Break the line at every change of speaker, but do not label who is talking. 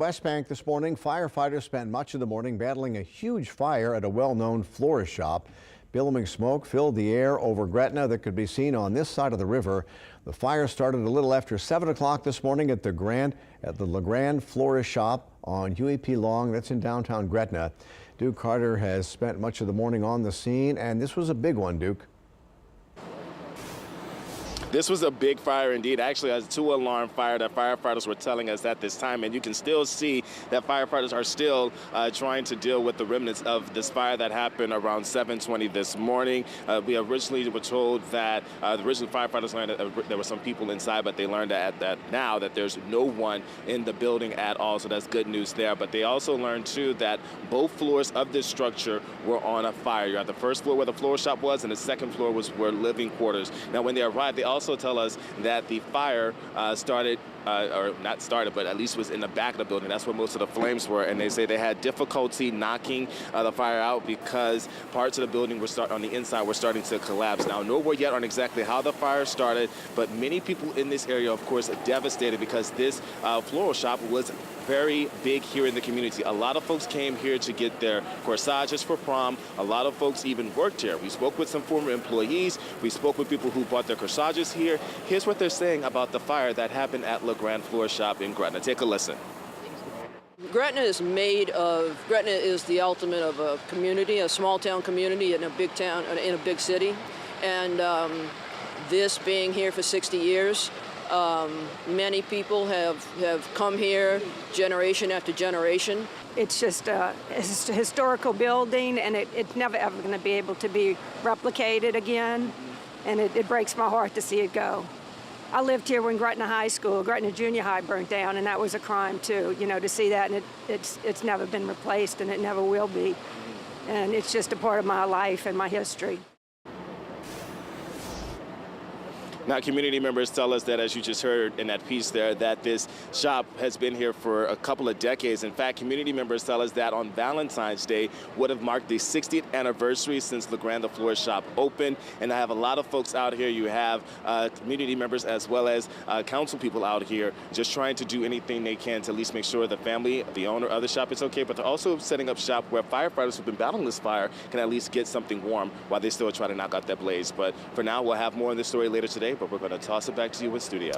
West Bank this morning, firefighters spent much of the morning battling a huge fire at a well-known florist shop. Billowing smoke filled the air over Gretna that could be seen on this side of the river. The fire started a little after 7 o'clock this morning at the Grand Florist shop on UEP Long, that's in downtown Gretna. Duke Carter has spent much of the morning on the scene, and this was a big one, Duke.
This was a big fire indeed. Actually, a 2-alarm fire that firefighters were telling us at this time, and you can still see that firefighters are still trying to deal with the remnants of this fire that happened around 7:20 this morning. We originally were told that the original firefighters learned that there were some people inside, but they learned that now that there's no one in the building at all, so that's good news there. But they also learned too that both floors of this structure were on a fire. You're at the first floor where the floor shop was, and the second floor were living quarters. Now, when they arrived, they also tell us that the fire started, or not started, but at least was in the back of the building. That's where most of the flames were, and they say they had difficulty knocking the fire out because parts of the building on the inside were starting to collapse. Now, no word yet on exactly how the fire started, but many people in this area, of course, are devastated because this floral shop was very big here in the community. A lot of folks came here to get their corsages for prom. A lot of folks even worked here. We spoke with some former employees. We spoke with people who bought their corsages here. Here's what they're saying about the fire that happened at Grand Florist shop in Gretna. Take a listen.
Gretna is the ultimate of a community, a small town community in a big town, in a big city. And this being here for 60 years, many people have come here generation after generation.
It's just a historical building, and it's never ever going to be able to be replicated again. And it breaks my heart to see it go. I lived here when Gretna High School, Gretna Junior High burnt down, and that was a crime too, you know, to see that, and it's never been replaced, and it never will be. And it's just a part of my life and my history.
Now, community members tell us that, as you just heard in that piece there, that this shop has been here for a couple of decades. In fact, community members tell us that on Valentine's Day would have marked the 60th anniversary since the Grand the Florist shop opened. And I have a lot of folks out here. You have community members as well as council people out here just trying to do anything they can to at least make sure the family, the owner of the shop is okay. But they're also setting up shop where firefighters who've been battling this fire can at least get something warm while they still try to knock out that blaze. But for now, we'll have more on this story later today. But we're going to toss it back to you in studio.